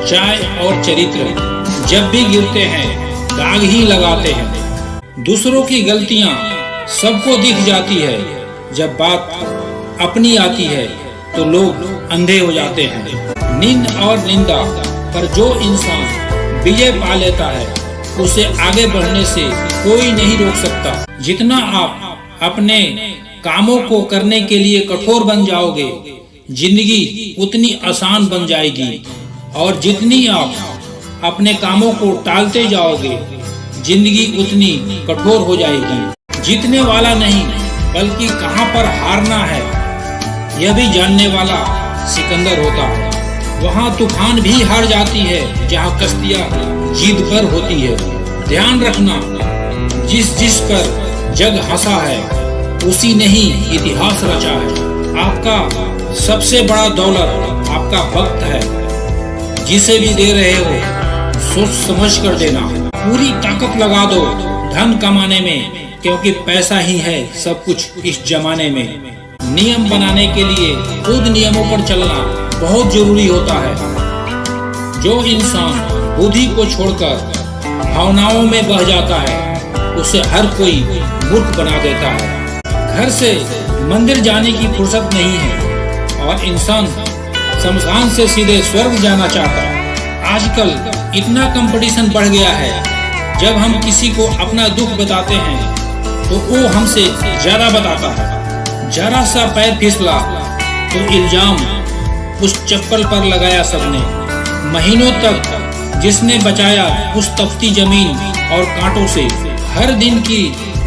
चाय और चरित्र जब भी गिरते हैं दाग ही लगाते हैं। दूसरों की गलतियां सबको दिख जाती है, जब बात अपनी आती है तो लोग अंधे हो जाते हैं। निंद और निंदा पर जो इंसान विजय पा लेता है उसे आगे बढ़ने से कोई नहीं रोक सकता। जितना आप अपने कामों को करने के लिए कठोर बन जाओगे, जिंदगी उतनी आसान बन जाएगी, और जितनी आप अपने कामों को टालते जाओगे, जिंदगी उतनी कठोर हो जाएगी। जीतने वाला नहीं बल्कि कहां पर हारना है यह भी जानने वाला सिकंदर होता है। वहां तूफान भी हार जाती है जहां कश्तियां जीत पर होती है। ध्यान रखना, जिस पर जग हंसा है उसी ने ही इतिहास रचा है। आपका सबसे बड़ा दौलत आपका वक्त है। जिसे भी दे रहे हो सोच समझ कर देना। पूरी ताकत लगा दो धन कमाने में, क्योंकि पैसा ही है सब कुछ इस जमाने में। नियम बनाने के लिए खुद नियमों पर चलना बहुत जरूरी होता है। जो इंसान बुद्धि को छोड़कर भावनाओं में बह जाता है उसे हर कोई मूर्ख बना देता है। घर से मंदिर जाने की फुर्सत नहीं है और इंसान शमशान से सीधे स्वर्ग जाना चाहता है। आजकल इतना कंपटीशन बढ़ गया है, जब हम किसी को अपना दुख बताते हैं तो वो हमसे ज्यादा बताता है। जरा सा पैर फिसला तो इल्जाम उस चप्पल पर लगाया सबने। महीनों तक जिसने बचाया उस तपती जमीन और कांटों से। हर दिन की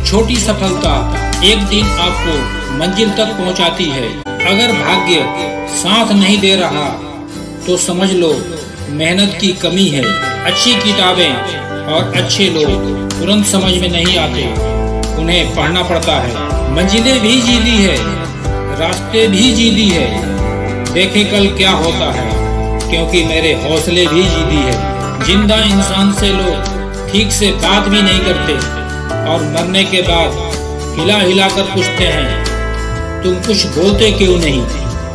छोटी सफलता एक दिन आपको मंजिल तक पहुंचाती है। अगर भाग्य साथ नहीं दे रहा तो समझ लो मेहनत की कमी है। अच्छी किताबें और अच्छे लोग तुरंत समझ में नहीं आते, उन्हें पढ़ना पड़ता है। मंजिलें भी जी ली है, रास्ते भी जी ली है, देखे कल क्या होता है, क्योंकि मेरे हौसले भी जी ली है। जिंदा इंसान से लोग ठीक से बात भी नहीं करते और मरने के बाद हिला हिला कर पूछते हैं तुम कुछ बोलते क्यों नहीं।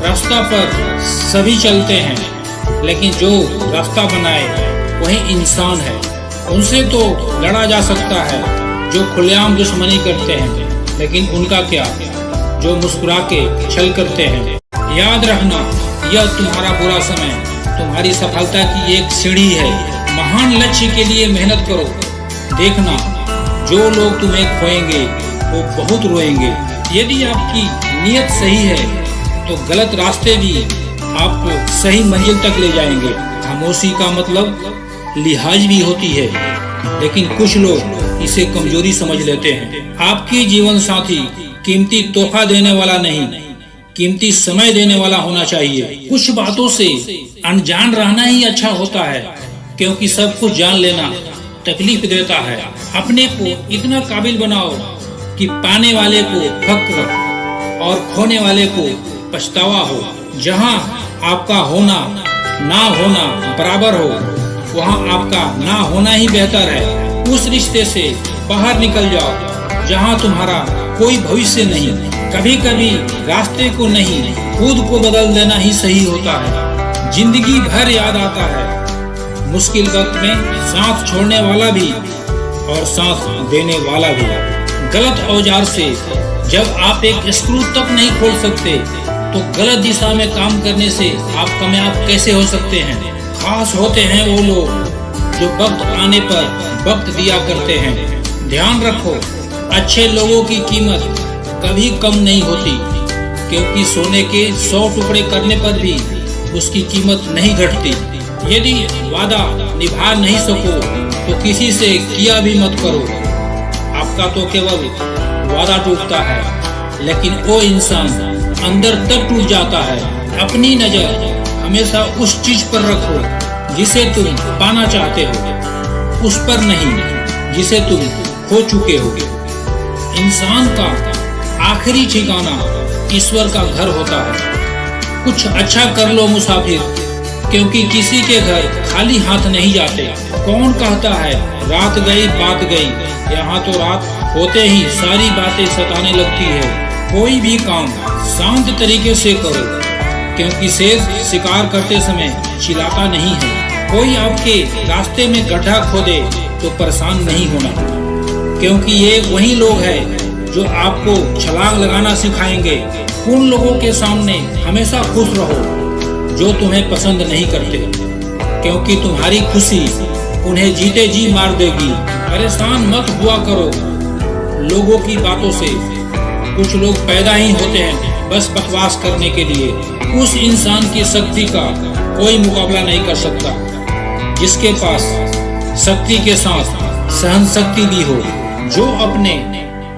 रास्ता पर सभी चलते हैं, लेकिन जो रास्ता बनाए वही इंसान है। उनसे तो लड़ा जा सकता है जो खुलेआम दुश्मनी करते हैं, लेकिन उनका क्या जो मुस्कुरा के छल करते हैं। याद रखना, यह तुम्हारा बुरा समय तुम्हारी सफलता की एक सीढ़ी है। महान लक्ष्य के लिए मेहनत करो। देखना, जो लोग तुम्हें खोएंगे वो बहुत रोएंगे। यदि आपकी नीयत सही है तो गलत रास्ते भी आपको सही मंजिल तक ले जाएंगे। खामोशी का मतलब लिहाज भी होती है, लेकिन कुछ लोग इसे कमजोरी समझ लेते हैं। आपकी जीवन साथी कीमती तोहफा देने वाला नहीं, कीमती समय देने वाला होना चाहिए। कुछ बातों से अनजान रहना ही अच्छा होता है, क्योंकि सब कुछ जान लेना तकलीफ देता है। अपने को इतना काबिल बनाओ कि पाने वाले को फक्र और खोने वाले को पछतावा हो। जहाँ आपका होना ना होना बराबर हो, वहाँ आपका ना होना ही बेहतर है। उस रिश्ते से बाहर निकल जाओ जहाँ तुम्हारा कोई भविष्य नहीं। कभी कभी रास्ते को नहीं, खुद को बदल देना ही सही होता है। जिंदगी भर याद आता है। मुश्किल वक्त में साथ छोड़ने वाला भी और साथ देने वाला भी। गलत औजार से जब आप एक स्क्रू तक नहीं खोल सकते तो गलत दिशा में काम करने से आप कामयाब कैसे हो सकते हैं। खास होते हैं वो लोग जो वक्त आने पर वक्त दिया करते हैं। ध्यान रखो, अच्छे लोगों की कीमत कभी कम नहीं होती, क्योंकि सोने के 100 टुकड़े करने पर भी उसकी कीमत नहीं घटती। यदि वादा निभा नहीं सको तो किसी से किया भी मत करो। आपका तो केवल वादा टूटता है, लेकिन वो इंसान अंदर तक टूट जाता है। अपनी नजर हमेशा उस चीज पर रखो जिसे तुम पाना चाहते हो, उस पर नहीं जिसे तुम खो चुके हो। इंसान का आखिरी ठिकाना ईश्वर का घर होता है। कुछ अच्छा कर लो मुसाफिर, क्योंकि किसी के घर खाली हाथ नहीं जाते। कौन कहता है रात गई बात गई, यहाँ तो रात होते ही सारी बातें सताने लगती है। कोई भी काम शांत तरीके से करो, क्योंकि शेर शिकार करते समय चिल्लाता नहीं है। कोई आपके रास्ते में गड्ढा खोदे तो परेशान नहीं होना, क्योंकि ये वही लोग हैं जो आपको छलांग लगाना सिखाएंगे। उन लोगों के सामने हमेशा खुश रहो जो तुम्हें पसंद नहीं करते, क्योंकि तुम्हारी खुशी उन्हें जीते जी मार देगी। परेशान मत हुआ करो लोगों की बातों से। कुछ लोग पैदा ही होते हैं बस बकवास करने के लिए। उस इंसान की शक्ति का कोई मुकाबला नहीं कर सकता जिसके पास शक्ति के साथ सहन शक्ति भी हो। जो अपने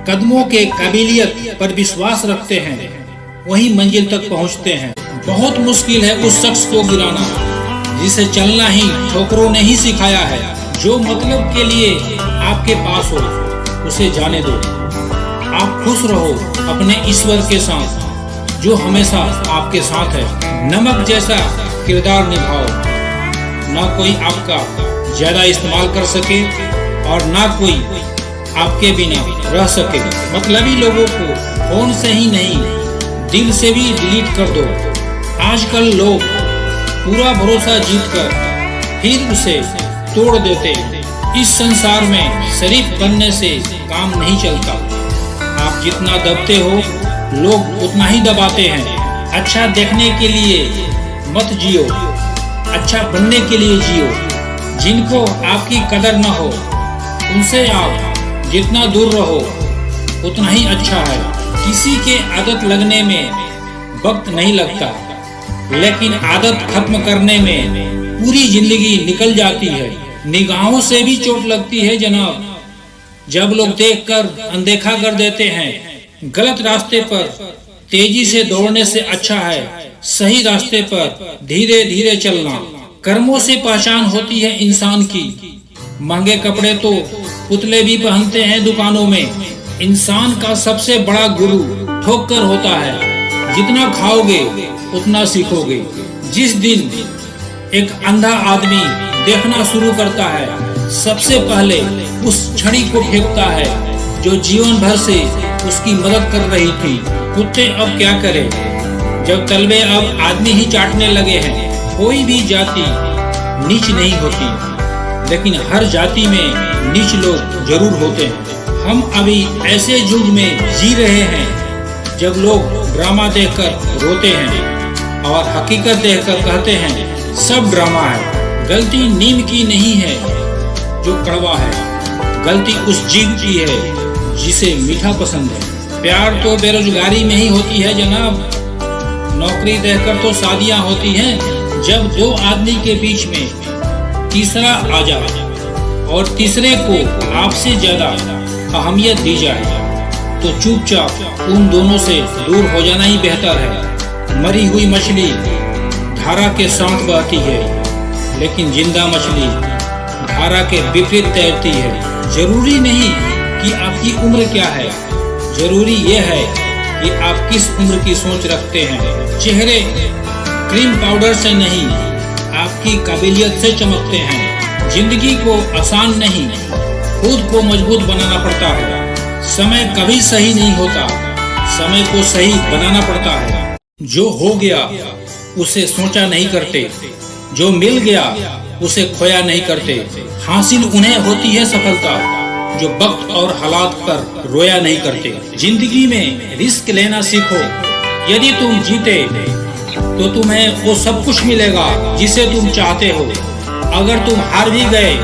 कदमों के काबिलियत पर विश्वास रखते हैं वही मंजिल तक पहुंचते हैं। बहुत मुश्किल है उस शख्स को गिराना जिसे चलना ही ठोकरों ने ही सिखाया है। जो मतलब के लिए आपके पास हो उसे जाने दो। आप खुश रहो अपने ईश्वर के साथ जो हमेशा आपके साथ है। नमक जैसा किरदार निभाओ, ना कोई आपका ज्यादा इस्तेमाल कर सके और ना कोई आपके बिना रह सके। मतलबी लोगों को फोन से ही नहीं दिल से भी डिलीट कर दो। आजकल लोग पूरा भरोसा जीतकर फिर उसे तोड़ देते। इस संसार में शरीफ बनने से काम नहीं चलता। आप जितना दबते हो लोग उतना ही दबाते हैं। अच्छा देखने के लिए मत जियो, अच्छा बनने के लिए जियो। जिनको आपकी कदर न हो उनसे आप जितना दूर रहो उतना ही अच्छा है। किसी के आदत लगने में वक्त नहीं लगता, लेकिन आदत खत्म करने में पूरी जिंदगी निकल जाती है। निगाहों से भी चोट लगती है जनाब, जब लोग देखकर अनदेखा कर देते हैं। गलत रास्ते पर तेजी से दौड़ने से अच्छा है सही रास्ते पर धीरे धीरे चलना। कर्मों से पहचान होती है इंसान की। महंगे कपड़े तो पुतले भी पहनते हैं दुकानों में। इंसान का सबसे बड़ा गुरु ठोकर होता है। जितना खाओगे उतना सीखोगे। जिस दिन एक अंधा आदमी देखना शुरू करता है सबसे पहले उस छड़ी को फेंकता है जो जीवन भर से उसकी मदद कर रही थी। कुत्ते अब क्या करें जब तलवे अब आदमी ही चाटने लगे हैं। कोई भी जाति नीच नहीं होती, लेकिन हर जाति में नीच लोग जरूर होते हैं। हम अभी ऐसे युग में जी रहे हैं जब लोग ड्रामा देखकर रोते हैं और हकीकत देखकर कहते हैं सब ड्रामा है। गलती नीम की नहीं है जो कड़वा है, गलती उस जीव की है जिसे मीठा पसंद है। प्यार तो बेरोजगारी में ही होती है जनाब। नौकरी देकर तो शादियां होती हैं। जब दो आदमी के बीच में तीसरा आ जाए और तीसरे को आपसे ज्यादा अहमियत दी जाए तो चुपचाप उन दोनों से दूर हो जाना ही बेहतर है। मरी हुई मछली धारा के साथ बहती है, लेकिन जिंदा मछली धारा के विपरीत तैरती है। जरूरी नहीं कि आपकी उम्र क्या है, जरूरी यह है कि आप किस उम्र की सोच रखते हैं। चेहरे क्रीम पाउडर से नहीं आपकी काबिलियत से चमकते हैं। जिंदगी को आसान नहीं खुद को मजबूत बनाना पड़ता है। समय कभी सही नहीं होता, समय को सही बनाना पड़ता है। जो हो गया उसे सोचा नहीं करते, जो मिल गया उसे खोया नहीं करते। हासिल उन्हें होती है सफलता जो वक्त और हालात पर रोया नहीं करते। जिंदगी में रिस्क लेना सीखो। यदि तुम जीते तो तुम्हें वो सब कुछ मिलेगा जिसे तुम चाहते हो। अगर तुम हार भी गए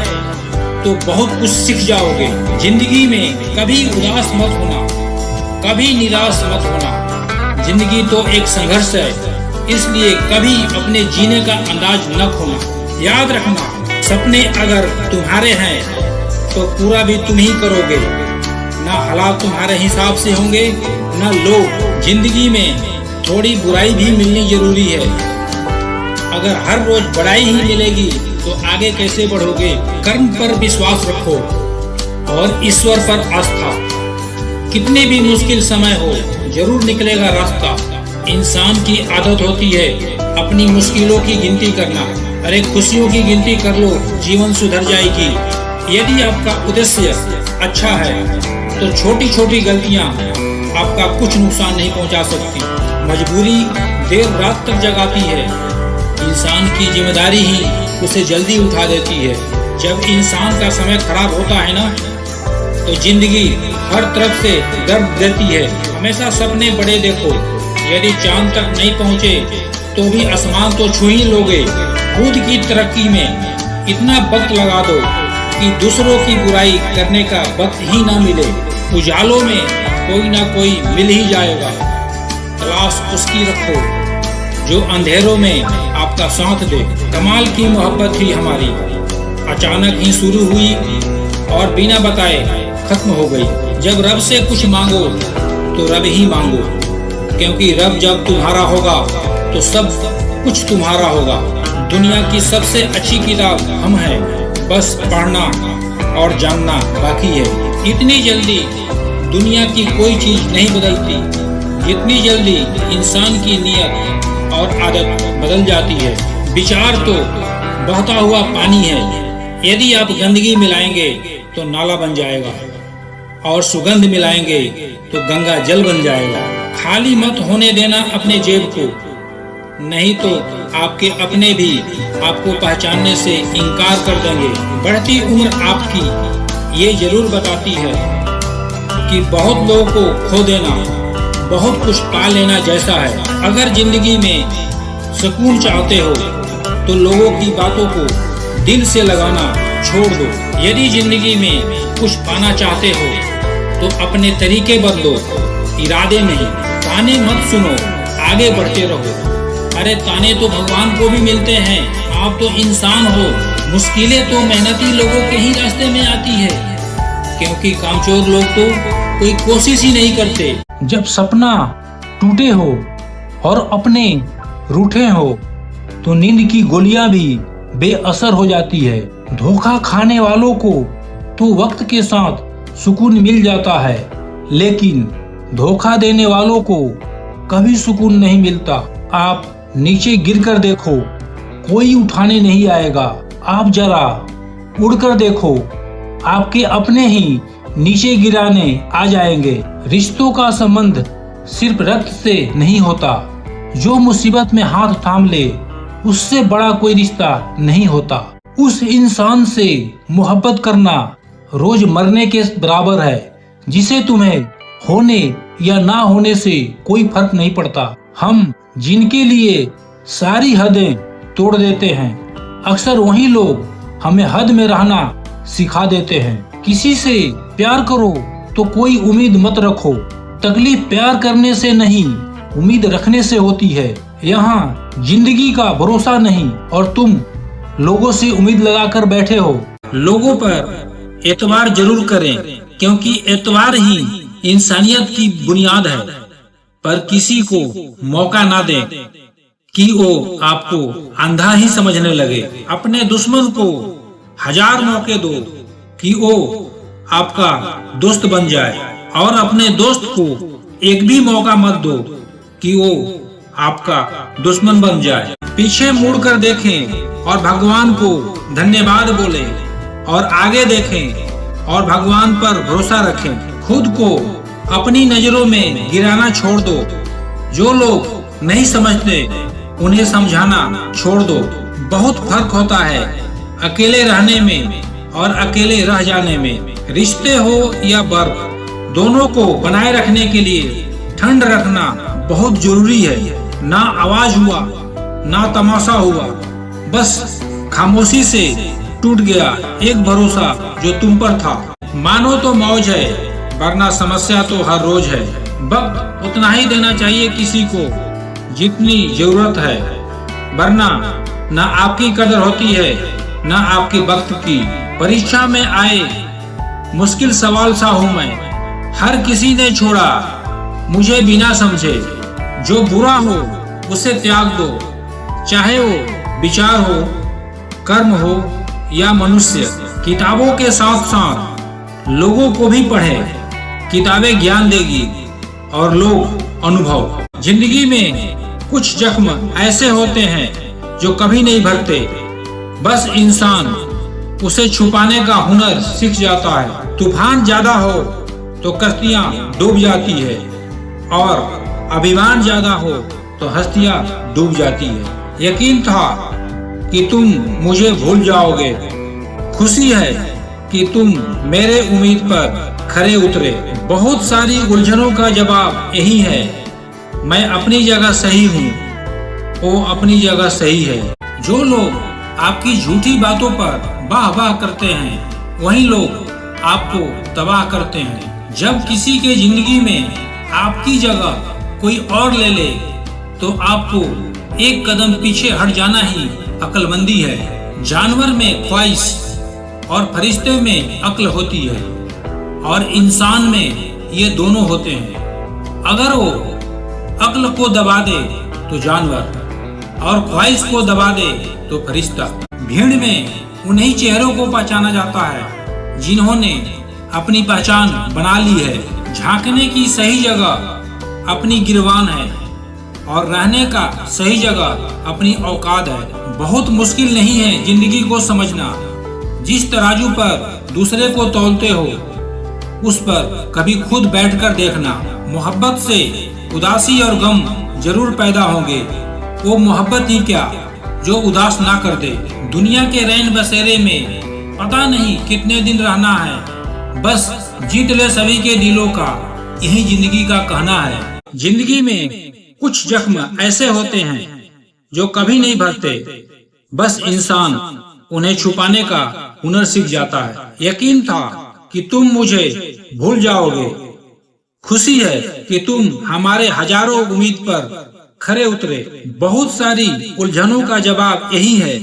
तो बहुत कुछ सीख जाओगे। जिंदगी में कभी उदास मत होना, कभी निराश मत होना। जिंदगी तो एक संघर्ष है, इसलिए कभी अपने जीने का अंदाज न खोना। याद रखना सपने अगर तुम्हारे हैं तो पूरा भी तुम ही करोगे। ना हालात तुम्हारे हिसाब से होंगे ना लोग। जिंदगी में थोड़ी बुराई भी मिलनी जरूरी है। अगर हर रोज बड़ाई ही मिलेगी तो आगे कैसे बढ़ोगे। कर्म पर विश्वास रखो और ईश्वर पर आस्था। कितने भी मुश्किल समय हो जरूर निकलेगा रास्ता। इंसान की आदत होती है अपनी मुश्किलों की गिनती करना। अरे खुशियों की गिनती कर लो, जीवन सुधर जाएगी। यदि आपका उद्देश्य अच्छा है तो छोटी छोटी गलतियां आपका कुछ नुकसान नहीं पहुंचा सकती। मजबूरी देर रात तक जगाती है। इंसान की जिम्मेदारी ही उसे जल्दी उठा देती है। जब इंसान का समय खराब होता है ना, तो जिंदगी हर तरफ से दर्द देती है। हमेशा सपने बड़े देखो। यदि चांद तक नहीं पहुँचे तो भी आसमान तो छू ही लोगे। खुद की तरक्की में इतना वक्त लगा दो कि दूसरों की बुराई करने का वक्त ही ना मिले। उजालों में कोई ना कोई मिल ही जाएगा। तलाश उसकी रखो जो अंधेरों में आपका साथ दे। कमाल की मोहब्बत थी हमारी, अचानक ही शुरू हुई और बिना बताए खत्म हो गई। जब रब से कुछ मांगो तो रब ही मांगो, क्योंकि रब जब तुम्हारा होगा तो सब कुछ तुम्हारा होगा। दुनिया की सबसे अच्छी किताब हम हैं, बस पढ़ना और जानना बाकी है। इतनी जल्दी दुनिया की कोई चीज नहीं बदलती जितनी जल्दी इंसान की नीयत और आदत बदल जाती है। विचार तो बहता हुआ पानी है, यदि आप गंदगी मिलाएंगे तो नाला बन जाएगा और सुगंध मिलाएंगे तो गंगा जल बन जाएगा। खाली मत होने देना अपने जेब को, नहीं तो आपके अपने भी आपको पहचानने से इनकार कर देंगे। बढ़ती उम्र आपकी ये जरूर बताती है कि बहुत लोगों को खो देना बहुत कुछ पा लेना जैसा है। अगर जिंदगी में सुकून चाहते हो तो लोगों की बातों को दिल से लगाना छोड़ दो। यदि जिंदगी में कुछ पाना चाहते हो तो अपने तरीके बदलो, इरादे नहीं। ताने मत सुनो, आगे बढ़ते रहो। अरे ताने तो भगवान को भी मिलते हैं, आप तो इंसान हो। मुश्किलें तो मेहनती लोगों के ही रास्ते में आती है, क्योंकि कामचोर लोग तो कोई कोशिश ही नहीं करते। जब सपना टूटे हो और अपने रूठे हो तो नींद की गोलियां भी बेअसर हो जाती है। धोखा खाने वालों को तो वक्त के साथ सुकून मिल जाता है, लेकिन धोखा देने वालों को कभी सुकून नहीं मिलता। आप नीचे गिरकर देखो, कोई उठाने नहीं आएगा। आप जरा उड़कर देखो, आपके अपने ही नीचे गिराने आ जाएंगे। रिश्तों का संबंध सिर्फ रक्त से नहीं होता। जो मुसीबत में हाथ थाम ले उससे बड़ा कोई रिश्ता नहीं होता। उस इंसान से मोहब्बत करना रोज मरने के बराबर है, जिसे तुम्हें होने या ना होने से कोई फर्क नहीं पड़ता। हम जिनके लिए सारी हदें तोड़ देते हैं, अक्सर वही लोग हमें हद में रहना सिखा देते हैं। किसी से प्यार करो तो कोई उम्मीद मत रखो। तकलीफ प्यार करने से नहीं, उम्मीद रखने से होती है। यहाँ जिंदगी का भरोसा नहीं और तुम लोगों से उम्मीद लगाकर बैठे हो। लोगों पर एतबार जरूर करें, क्योंकि एतबार ही इंसानियत की बुनियाद है। पर किसी को मौका ना दें कि वो आपको अंधा ही समझने लगे। अपने दुश्मन को 1000 मौके दो कि वो आपका दोस्त बन जाए, और अपने दोस्त को एक भी मौका मत दो कि वो आपका दुश्मन बन जाए। पीछे मुड़कर देखें और भगवान को धन्यवाद बोले, और आगे देखें और भगवान पर भरोसा रखें। खुद को अपनी नजरों में गिराना छोड़ दो। जो लोग नहीं समझते उन्हें समझाना छोड़ दो। बहुत फर्क होता है अकेले रहने में और अकेले रह जाने में। रिश्ते हो या बर्फ, दोनों को बनाए रखने के लिए ठंड रखना बहुत जरूरी है। ना आवाज हुआ ना तमाशा हुआ, बस खामोशी से टूट गया एक भरोसा जो तुम पर था। मानो तो मौज है, वरना समस्या तो हर रोज है। वक्त उतना ही देना चाहिए किसी को जितनी जरूरत है, वरना ना आपकी कदर होती है ना आपके वक्त की। परीक्षा में आए मुश्किल सवाल सा हूँ मैं, हर किसी ने छोड़ा मुझे बिना समझे। जो बुरा हो उसे त्याग दो, चाहे वो विचार हो, कर्म हो या मनुष्य। किताबों के साथ साथ लोगों को भी पढ़े। किताबें ज्ञान देगी और लोग अनुभव। जिंदगी में कुछ जख्म ऐसे होते हैं जो कभी नहीं भरते, बस इंसान उसे छुपाने का हुनर सीख जाता है। तूफान ज्यादा हो तो कश्तियां डूब जाती है, और अभिमान ज्यादा हो तो हस्तियां डूब जाती है। यकीन था कि तुम मुझे भूल जाओगे। खुशी है कि तुम मेरे उम्मीद पर खरे उतरे। बहुत सारी उलझनों का जवाब यही है, मैं अपनी जगह सही हूँ, वो अपनी जगह सही है। जो लोग आपकी झूठी बातों पर वाह वाह करते हैं, वही लोग आपको तबाह करते हैं। जब किसी के जिंदगी में आपकी जगह कोई और ले ले, तो आपको एक कदम पीछे हट जाना ही अक्लमंदी है। जानवर में ख्वाहिश और फरिश्ते में अक्ल होती है, और इंसान में ये दोनों होते हैं। अगर वो अक्ल को दबा दे तो जानवर, और ख्वाहिश को दबा दे तो फरिश्ता। भीड़ में उन्हीं चेहरों को पहचाना जाता है जिन्होंने अपनी पहचान बना ली है। झांकने की सही जगह अपनी गिरवान है, और रहने का सही जगह अपनी औकात है। बहुत मुश्किल नहीं है जिंदगी को समझना। जिस तराजू पर दूसरे को तौलते हो, उस पर कभी खुद बैठकर देखना। मोहब्बत से उदासी और गम जरूर पैदा होंगे, वो मोहब्बत ही क्या जो उदास ना कर दे। दुनिया के रैन बसेरे में पता नहीं कितने दिन रहना है, बस जीत ले सभी के दिलों का, यही जिंदगी का कहना है। जिंदगी में कुछ जख्म ऐसे होते हैं जो कभी नहीं भरते, बस इंसान उन्हें छुपाने का हुनर सीख जाता है। यकीन था कि तुम मुझे भूल जाओगे। खुशी है कि तुम हमारे हजारों उम्मीद पर खरे उतरे। बहुत सारी उलझनों का जवाब यही है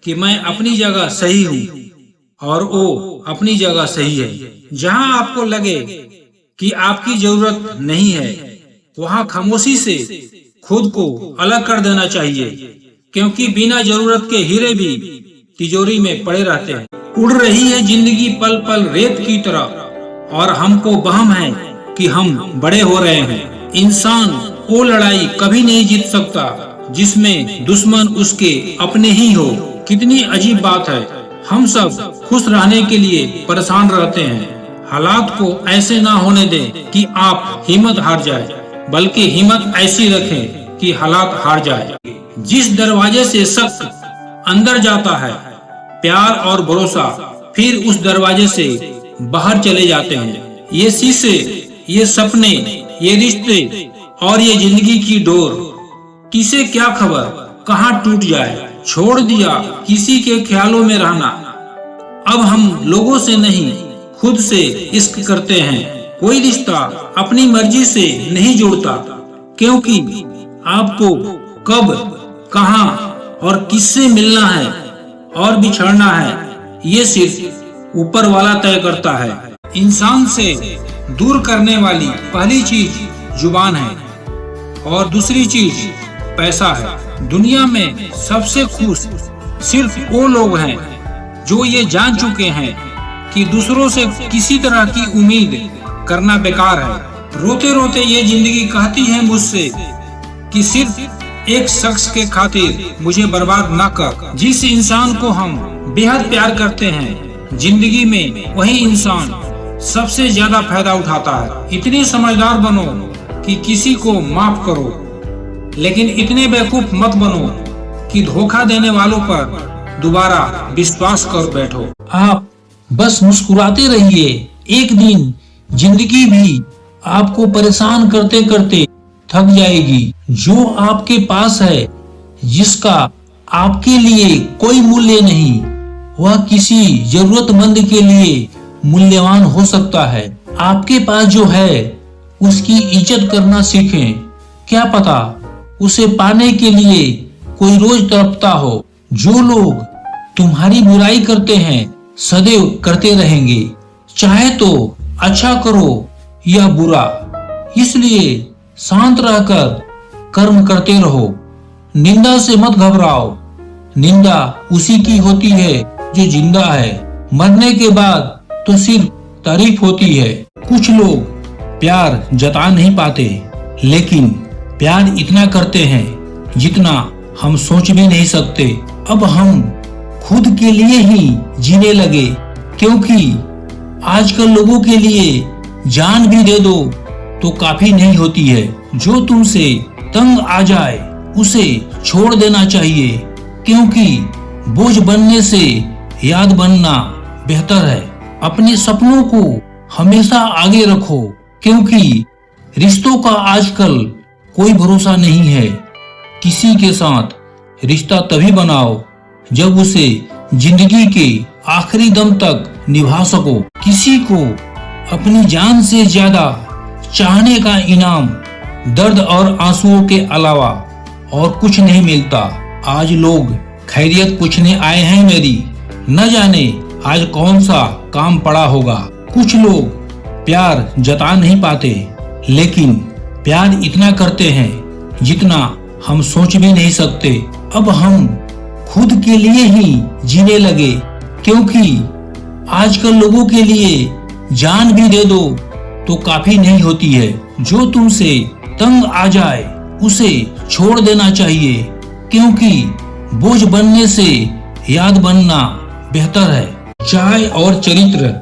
कि मैं अपनी जगह सही हूँ, और वो अपनी जगह सही है। जहाँ आपको लगे कि आपकी जरूरत नहीं है, वहाँ खामोशी से खुद को अलग कर देना चाहिए, क्योंकि बिना जरूरत के हीरे भी तिजोरी में पड़े रहते हैं। उड़ रही है जिंदगी पल पल रेत की तरह, और हमको वहम है कि हम बड़े हो रहे हैं। इंसान वो लड़ाई कभी नहीं जीत सकता जिसमें दुश्मन उसके अपने ही हो। कितनी अजीब बात है, हम सब खुश रहने के लिए परेशान रहते हैं। हालात को ऐसे ना होने दें कि आप हिम्मत हार जाए, बल्कि हिम्मत ऐसी रखें कि हालात हार जाए। जिस दरवाजे से शक अंदर जाता है, प्यार और भरोसा फिर उस दरवाजे से बाहर चले जाते हैं। ये शीशे, ये सपने, ये रिश्ते और ये जिंदगी की डोर, किसे क्या खबर कहाँ टूट जाए। छोड़ दिया किसी के ख्यालों में रहना, अब हम लोगों से नहीं खुद से इश्क करते हैं। कोई रिश्ता अपनी मर्जी से नहीं जोड़ता, क्योंकि आपको कब, कहाँ और किससे मिलना है और बिछड़ना है, ये सिर्फ ऊपर वाला तय करता है। इंसान से दूर करने वाली पहली चीज जुबान है, और दूसरी चीज पैसा है। दुनिया में सबसे खुश सिर्फ वो लोग हैं जो ये जान चुके हैं कि दूसरों से किसी तरह की उम्मीद करना बेकार है। रोते रोते ये जिंदगी कहती है मुझसे कि सिर्फ एक शख्स के खातिर मुझे बर्बाद ना कर। जिस इंसान को हम बेहद प्यार करते हैं, जिंदगी में वही इंसान सबसे ज्यादा फायदा उठाता है। इतने समझदार बनो कि किसी को माफ करो, लेकिन इतने बेवकूफ मत बनो कि धोखा देने वालों पर दोबारा विश्वास कर बैठो। आप बस मुस्कुराते रहिए, एक दिन जिंदगी भी आपको परेशान करते करते थक जाएगी। जो आपके पास है, जिसका आपके लिए कोई मूल्य नहीं, वह किसी जरूरतमंद के लिए मूल्यवान हो सकता है। आपके पास जो है उसकी इज्जत करना सीखें। क्या पता उसे पाने के लिए कोई रोज तड़पता हो। जो लोग तुम्हारी बुराई करते हैं, सदैव करते रहेंगे, चाहे तो अच्छा करो या बुरा। इसलिए शांत रहकर कर्म करते रहो। निंदा से मत घबराओ, निंदा उसी की होती है जो जिंदा है। मरने के बाद तो सिर्फ तारीफ होती है। कुछ लोग प्यार जता नहीं पाते, लेकिन प्यार इतना करते हैं जितना हम सोच भी नहीं सकते। अब हम खुद के लिए ही जीने लगे, क्योंकि आजकल लोगों के लिए जान भी दे दो तो काफी नहीं होती है। जो तुमसे तंग आ जाए उसे छोड़ देना चाहिए, क्योंकि बोझ बनने से याद बनना बेहतर है। अपने सपनों को हमेशा आगे रखो, क्योंकि रिश्तों का आजकल कोई भरोसा नहीं है। किसी के साथ रिश्ता तभी बनाओ जब उसे जिंदगी के आखिरी दम तक निभा सको। किसी को अपनी जान से ज्यादा चाहने का इनाम दर्द और आंसुओं के अलावा और कुछ नहीं मिलता। आज लोग खैरियत पूछने आए हैं मेरी, न जाने आज कौन सा काम पड़ा होगा। कुछ लोग प्यार जता नहीं पाते, लेकिन प्यार इतना करते हैं जितना हम सोच भी नहीं सकते। अब हम खुद के लिए ही जीने लगे, क्योंकि आजकल लोगों के लिए जान भी दे दो तो काफी नहीं होती है। जो तुमसे तंग आ जाए उसे छोड़ देना चाहिए, क्योंकि बोझ बनने से याद बनना बेहतर है। चाय और चरित्र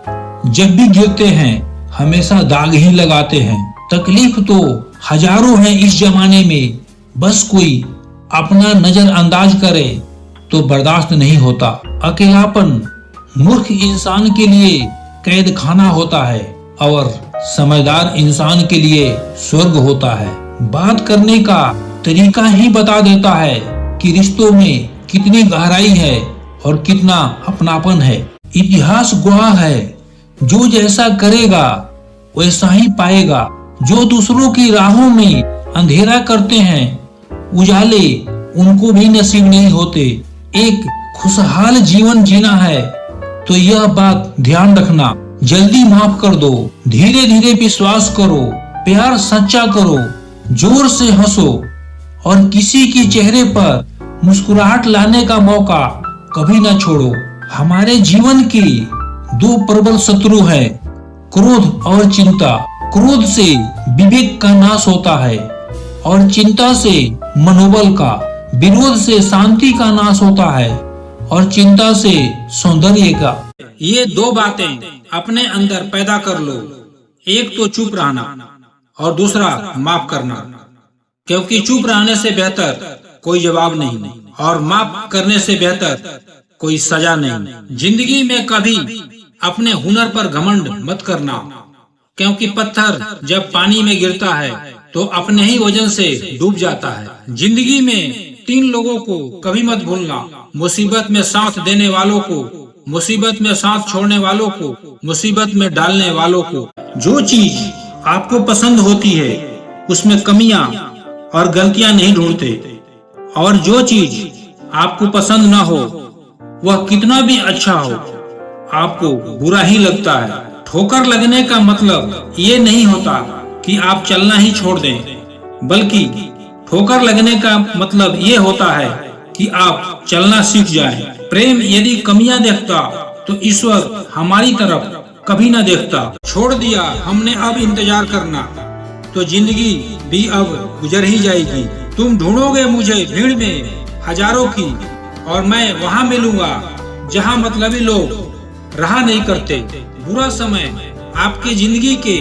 जब भी गिरते हैं हमेशा दाग ही लगाते हैं। तकलीफ तो हजारों हैं इस जमाने में, बस कोई अपना नजरअंदाज करे तो बर्दाश्त नहीं होता। अकेलापन मूर्ख इंसान के लिए कैद खाना होता है और समझदार इंसान के लिए स्वर्ग होता है। बात करने का तरीका ही बता देता है कि रिश्तों में कितनी गहराई है और कितना अपनापन है। इतिहास गवाह है, जो जैसा करेगा वैसा ही पाएगा। जो दूसरों की राहों में अंधेरा करते हैं, उजाले उनको भी नसीब नहीं होते। एक खुशहाल जीवन जीना है तो यह बात ध्यान रखना। जल्दी माफ कर दो, धीरे धीरे विश्वास करो, प्यार सच्चा करो, जोर से हंसो और किसी के चेहरे पर मुस्कुराहट लाने का मौका कभी न छोड़ो। हमारे जीवन के दो प्रबल शत्रु हैं, क्रोध और चिंता। क्रोध से विवेक का नाश होता है और चिंता से मनोबल का। विरोध से शांति का नाश होता है और चिंता से सौंदर्य का। ये दो बातें अपने अंदर पैदा कर लो, एक तो चुप रहना और दूसरा माफ करना, क्योंकि चुप रहने से बेहतर कोई जवाब नहीं और माफ करने से बेहतर कोई सजा नहीं। जिंदगी में कभी अपने हुनर पर घमंड मत करना, क्योंकि पत्थर जब पानी में गिरता है तो अपने ही वजन से डूब जाता है। जिंदगी में 3 लोगों को कभी मत भूलना, मुसीबत में साथ देने वालों को, मुसीबत में साथ छोड़ने वालों को, मुसीबत में डालने वालों को। जो चीज आपको पसंद होती है उसमें कमियां और गलतियां नहीं ढूंढते, और जो चीज आपको पसंद ना हो वह कितना भी अच्छा हो आपको बुरा ही लगता है। ठोकर लगने का मतलब ये नहीं होता कि आप चलना ही छोड़ दें, बल्कि ठोकर लगने का मतलब ये होता है कि आप चलना सीख जाएं। प्रेम यदि कमियां देखता तो ईश्वर हमारी तरफ कभी ना देखता। छोड़ दिया हमने अब इंतजार करना, तो जिंदगी भी अब गुजर ही जाएगी। तुम ढूंढोगे मुझे भीड़ में हजारों की, और मैं वहाँ मिलूंगा जहाँ मतलबी लोग रहा नहीं करते। बुरा समय आपके जिंदगी के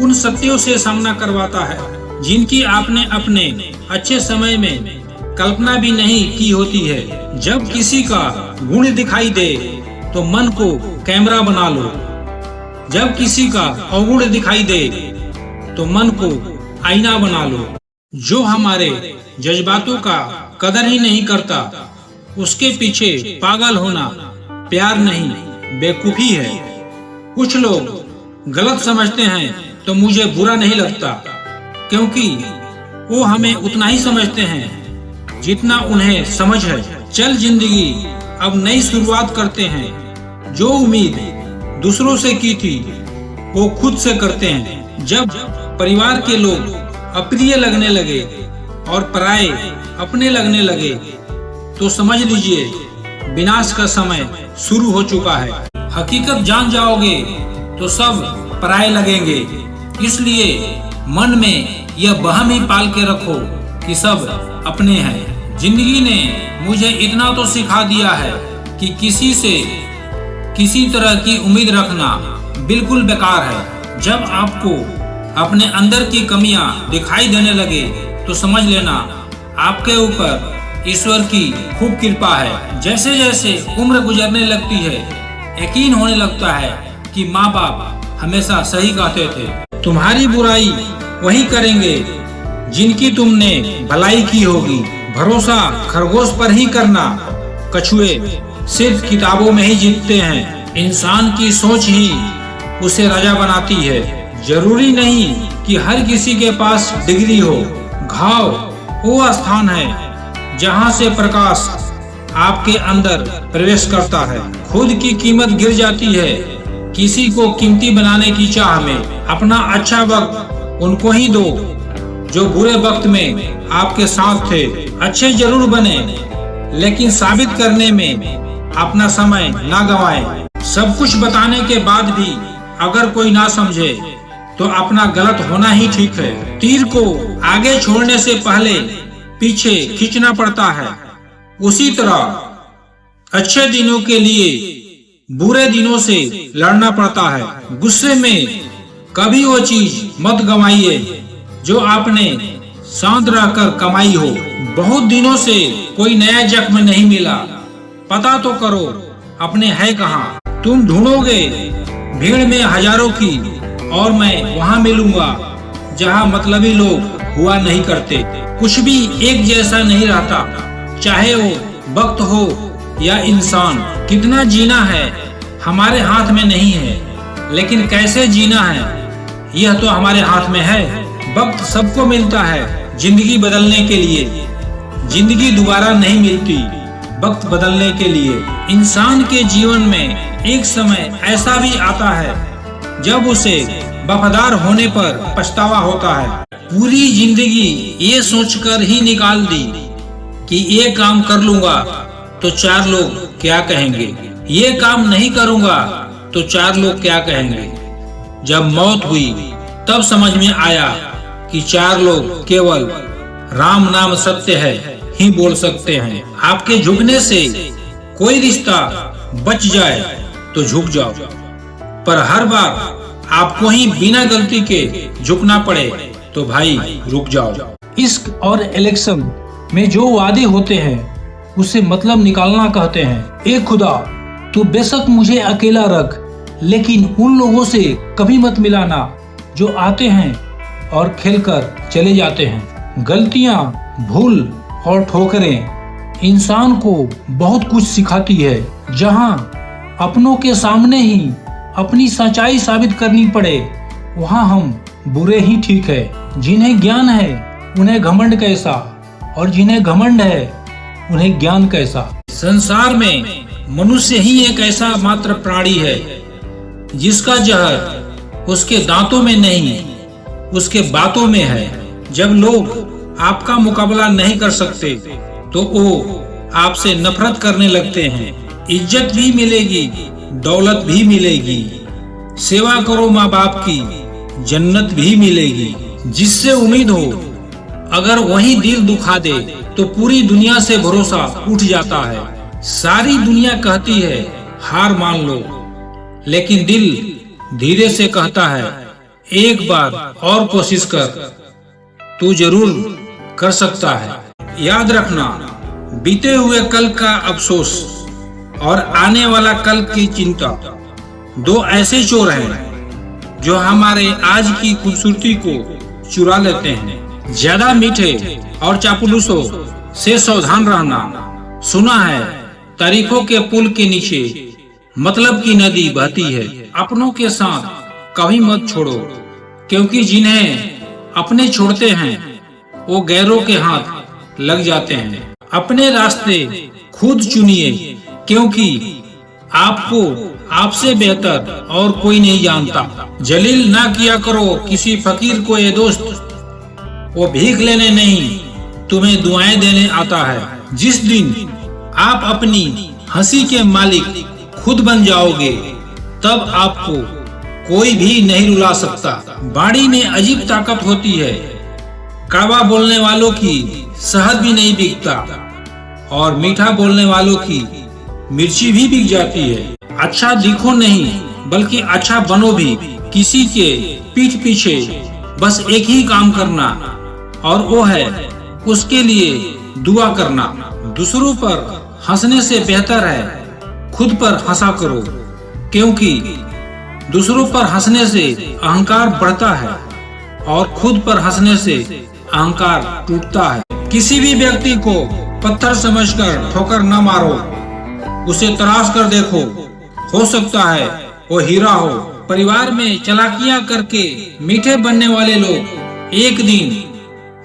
उन सत्यों से सामना करवाता है जिनकी आपने अपने अच्छे समय में कल्पना भी नहीं की होती है। जब किसी का गुण दिखाई दे तो मन को कैमरा बना लो, जब किसी का अवगुण दिखाई दे तो मन को आईना बना लो। जो हमारे जज्बातों का कदर ही नहीं करता उसके पीछे पागल होना प्यार नहीं बेवकूफी है। कुछ लोग गलत समझते हैं तो मुझे बुरा नहीं लगता, क्योंकि वो हमें उतना ही समझते हैं जितना उन्हें समझ है। चल जिंदगी अब नई शुरुआत करते हैं, जो उम्मीद दूसरों से की थी वो खुद से करते हैं। जब परिवार के लोग अप्रिय लगने लगे और पराये अपने लगने लगे तो समझ लीजिए विनाश का समय शुरू हो चुका है। हकीकत जान जाओगे तो सब पराये लगेंगे, इसलिए मन में यह वहम ही पाल के रखो कि सब अपने हैं। जिंदगी ने मुझे इतना तो सिखा दिया है कि किसी से किसी तरह की उम्मीद रखना बिल्कुल बेकार है। जब आपको अपने अंदर की कमियां दिखाई देने लगे तो समझ लेना आपके ऊपर ईश्वर की खूब कृपा है। जैसे जैसे उम्र गुजरने लगती है, यकीन होने लगता है कि माँ बाप हमेशा सही कहते थे। तुम्हारी बुराई वही करेंगे जिनकी तुमने भलाई की होगी। भरोसा खरगोश पर ही करना, कछुए सिर्फ किताबों में ही जीतते हैं। इंसान की सोच ही उसे राजा बनाती है। जरूरी नहीं कि हर किसी के पास डिग्री हो। घाव वो स्थान है जहाँ से प्रकाश आपके अंदर प्रवेश करता है। खुद की कीमत गिर जाती है किसी को कीमती बनाने की चाह में। अपना अच्छा वक्त उनको ही दो जो बुरे वक्त में आपके साथ थे। अच्छे जरूर बने, लेकिन साबित करने में अपना समय ना गवाएं। सब कुछ बताने के बाद भी अगर कोई ना समझे तो अपना गलत होना ही ठीक है। तीर को आगे छोड़ने से पहले पीछे खींचना पड़ता है। उसी तरह अच्छे दिनों के लिए बुरे दिनों से लड़ना पड़ता है। गुस्से में कभी वो चीज मत गंवाइए जो आपने शांत रहकर कमाई हो। बहुत दिनों से कोई नया जख्म नहीं मिला, पता तो करो अपने है कहाँ। तुम ढूंढोगे भीड़ में हजारों की, और मैं वहाँ मिलूंगा जहाँ मतलबी लोग हुआ नहीं करते। कुछ भी एक जैसा नहीं रहता, चाहे वो वक्त हो या इंसान। कितना जीना है हमारे हाथ में नहीं है, लेकिन कैसे जीना है यह तो हमारे हाथ में है। वक्त सबको मिलता है जिंदगी बदलने के लिए। जिंदगी दोबारा नहीं मिलती वक्त बदलने के लिए। इंसान के जीवन में एक समय ऐसा भी आता है जब उसे वफादार होने पर पछतावा होता है। पूरी जिंदगी ये सोचकर ही निकाल दी कि ये काम कर लूंगा तो 4 लोग क्या कहेंगे, ये काम नहीं करूंगा तो 4 लोग क्या कहेंगे। जब मौत हुई तब समझ में आया कि 4 लोग केवल राम नाम सत्य है ही बोल सकते हैं। आपके झुकने से कोई रिश्ता बच जाए तो झुक जाओ, पर हर बार आपको ही बिना गलती के झुकना पड़े तो भाई रुक जाओ। इश्क और इलेक्शन में जो वादे होते हैं उसे मतलब निकालना कहते हैं। ए खुदा, तू बेशक मुझे अकेला रख, लेकिन उन लोगों से कभी मत मिलाना जो आते हैं और खेलकर चले जाते हैं। गलतियां, भूल और ठोकरें इंसान को बहुत कुछ सिखाती है। जहां अपनों के सामने ही अपनी सच्चाई साबित करनी पड़े, वहां हम बुरे ही ठीक है। जिन्हें ज्ञान है उन्हें घमंड कैसा, और जिन्हें घमंड है उन्हें ज्ञान कैसा। संसार में मनुष्य ही एक ऐसा मात्र प्राणी है जिसका जहर उसके दांतों में नहीं, उसके बातों में है। जब लोग आपका मुकाबला नहीं कर सकते तो वो आपसे नफरत करने लगते हैं। इज्जत भी मिलेगी, दौलत भी मिलेगी। सेवा करो माँ बाप की, जन्नत भी मिलेगी। जिससे उम्मीद हो अगर वही दिल दुखा दे तो पूरी दुनिया से भरोसा उठ जाता है। सारी दुनिया कहती है हार मान लो, लेकिन दिल धीरे से कहता है एक बार और कोशिश कर, तू जरूर कर सकता है। याद रखना, बीते हुए कल का अफसोस और आने वाला कल की चिंता 2 ऐसे चोर हैं जो हमारे आज की खूबसूरती को चुरा लेते हैं। ज्यादा मीठे और चापलूसों से सावधान रहना। सुना है तारीखों के पुल के नीचे मतलब की नदी बहती है। अपनों के साथ कभी मत छोड़ो, क्योंकि जिन्हें अपने छोड़ते हैं वो गैरों के हाथ लग जाते हैं। अपने रास्ते खुद चुनिए, क्योंकि आपको आपसे बेहतर और कोई नहीं जानता। जलील ना किया करो किसी फकीर को ये दोस्त, वो भीख लेने नहीं तुम्हें दुआएं देने आता है। जिस दिन आप अपनी हंसी के मालिक खुद बन जाओगे तब आपको कोई भी नहीं रुला सकता। बाड़ी में अजीब ताकत होती है। कड़वा बोलने वालों की शहद भी नहीं बिकता, और मीठा बोलने वालों की मिर्ची भी बिक जाती है। अच्छा दिखो नहीं बल्कि अच्छा बनो भी। किसी के पीठ पीछे बस एक ही काम करना, और वो है उसके लिए दुआ करना। दूसरों पर हंसने से बेहतर है खुद पर हंसा करो, क्योंकि दूसरों पर हंसने से अहंकार बढ़ता है और खुद पर हंसने से अहंकार टूटता है। किसी भी व्यक्ति को पत्थर समझकर ठोकर न मारो, उसे तलाश कर देखो, हो सकता है वो हीरा हो। परिवार में चालाकियां करके मीठे बनने वाले लोग एक दिन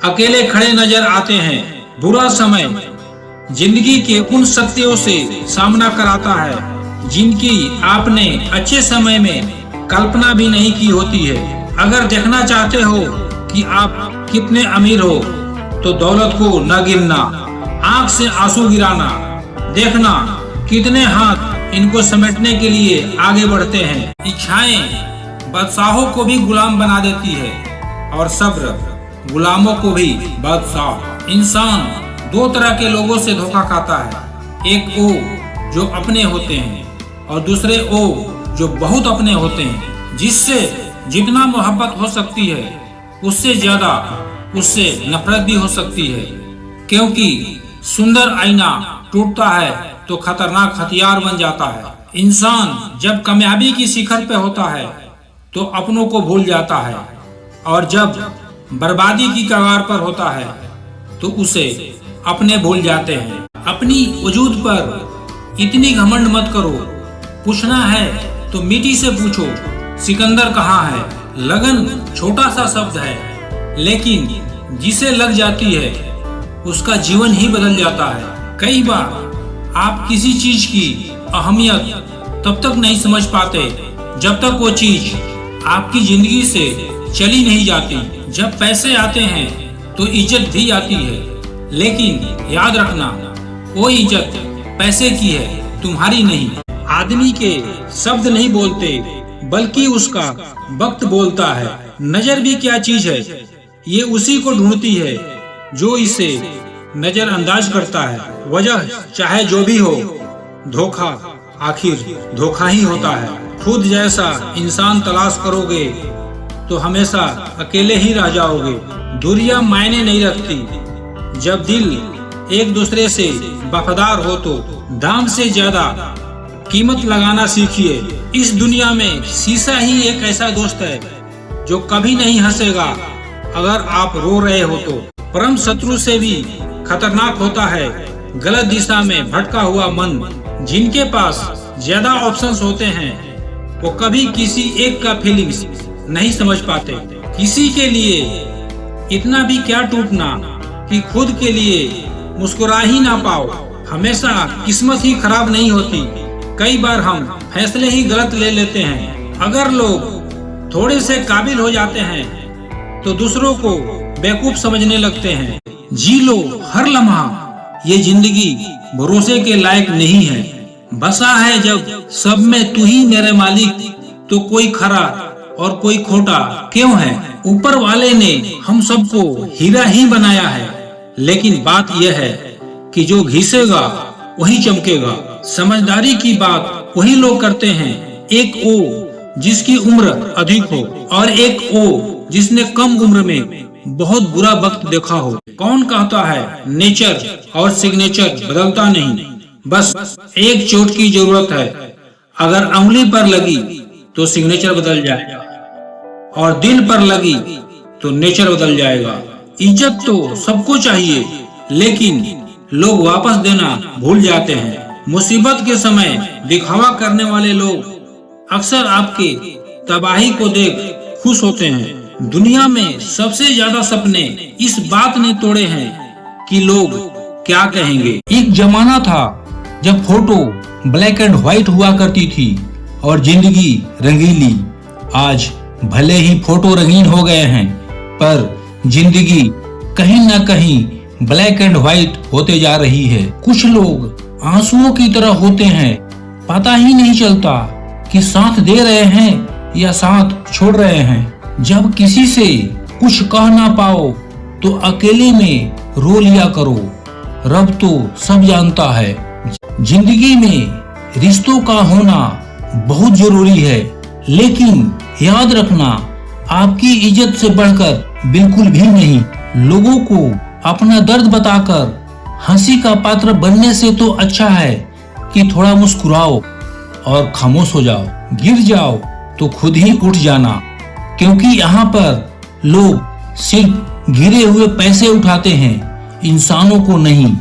अकेले खड़े नजर आते हैं। बुरा समय जिंदगी के उन सत्यों से सामना कराता है जिनकी आपने अच्छे समय में कल्पना भी नहीं की होती है। अगर देखना चाहते हो कि आप कितने अमीर हो तो दौलत को न गिनना, आंख से आंसू गिराना, देखना कितने हाथ इनको समेटने के लिए आगे बढ़ते हैं। इच्छाएं बादशाहों को भी गुलाम बना देती है और सब्र गुलामों को भी बादशाह। इंसान दो तरह के लोगों से धोखा खाता है, एक वो जो अपने होते हैं और दूसरे वो जो बहुत अपने होते हैं। जिससे जितना मोहब्बत हो सकती है उससे ज्यादा उससे नफरत भी हो सकती है, क्योंकि सुंदर आईना टूटता है तो खतरनाक हथियार बन जाता है। इंसान जब कामयाबी की शिखर पे होता है तो अपनों को भूल जाता है और जब बर्बादी की कगार पर होता है तो उसे अपने भूल जाते हैं। अपनी वजूद पर इतनी घमंड मत करो। पूछना है तो मिट्टी से पूछो सिकंदर कहाँ है। लगन छोटा सा शब्द है, लेकिन जिसे लग जाती है उसका जीवन ही बदल जाता है। कई बार आप किसी चीज की अहमियत तब तक नहीं समझ पाते जब तक वो चीज आपकी जिंदगी से चली नहीं जाती। जब पैसे आते हैं तो इज्जत भी आती है, लेकिन याद रखना वो इज्जत पैसे की है, तुम्हारी नहीं। आदमी के शब्द नहीं बोलते बल्कि उसका वक्त बोलता है। नजर भी क्या चीज है, ये उसी को ढूंढती है जो इसे नजरअंदाज करता है। वजह चाहे जो भी हो, धोखा आखिर धोखा ही होता है। खुद जैसा इंसान तलाश करोगे तो हमेशा अकेले ही रह जाओगे। दूरियां मायने नहीं रखती। जब दिल एक दूसरे से वफादार हो तो दाम से ज्यादा कीमत लगाना सीखिए। इस दुनिया में शीशा ही एक ऐसा दोस्त है जो कभी नहीं हंसेगा अगर आप रो रहे हो तो। परम शत्रु से भी खतरनाक होता है गलत दिशा में भटका हुआ मन। जिनके पास ज्यादा ऑप्शंस होते हैं वो कभी किसी एक का फीलिंग्स नहीं समझ पाते। किसी के लिए इतना भी क्या टूटना कि खुद के लिए मुस्कुरा ही ना पाओ। हमेशा किस्मत ही खराब नहीं होती, कई बार हम फैसले ही गलत ले लेते हैं। अगर लोग थोड़े से काबिल हो जाते हैं तो दूसरों को बेवकूफ समझने लगते हैं। जी लो हर लम्हा, ये जिंदगी भरोसे के लायक नहीं है। बसा है जब सब में तू ही मेरे मालिक, तो कोई खरा और कोई खोटा क्यों है। ऊपर वाले ने हम सबको हीरा ही बनाया है, लेकिन बात यह है कि जो घिसेगा वही चमकेगा। समझदारी की बात वही लोग करते हैं, एक वो जिसकी उम्र अधिक हो और एक वो जिसने कम उम्र में बहुत बुरा वक्त देखा हो। कौन कहता है नेचर और सिग्नेचर बदलता नहीं, बस एक चोट की जरूरत है। अगर अंगुली पर लगी तो सिग्नेचर बदल जाएगा और दिल पर लगी तो नेचर बदल जाएगा। इज्जत तो सबको चाहिए, लेकिन लोग वापस देना भूल जाते हैं। मुसीबत के समय दिखावा करने वाले लोग अक्सर आपके तबाही को देख खुश होते हैं। दुनिया में सबसे ज्यादा सपने इस बात ने तोड़े हैं कि लोग क्या कहेंगे। एक जमाना था जब फोटो ब्लैक एंड व्हाइट हुआ करती थी और जिंदगी रंगीली। आज भले ही फोटो रंगीन हो गए हैं, पर जिंदगी कहीं ना कहीं ब्लैक एंड व्हाइट होते जा रही है। कुछ लोग आंसुओं की तरह होते हैं, पता ही नहीं चलता कि साथ दे रहे हैं या साथ छोड़ रहे हैं। जब किसी से कुछ कह ना पाओ तो अकेले में रो लिया करो, रब तो सब जानता है। जिंदगी में रिश्तों का होना बहुत जरूरी है, लेकिन याद रखना आपकी इज्जत से बढ़कर बिल्कुल भी नहीं। लोगों को अपना दर्द बताकर हंसी का पात्र बनने से तो अच्छा है कि थोड़ा मुस्कुराओ और खामोश हो जाओ। गिर जाओ तो खुद ही उठ जाना, क्योंकि यहाँ पर लोग सिर्फ गिरे हुए पैसे उठाते हैं, इंसानों को नहीं।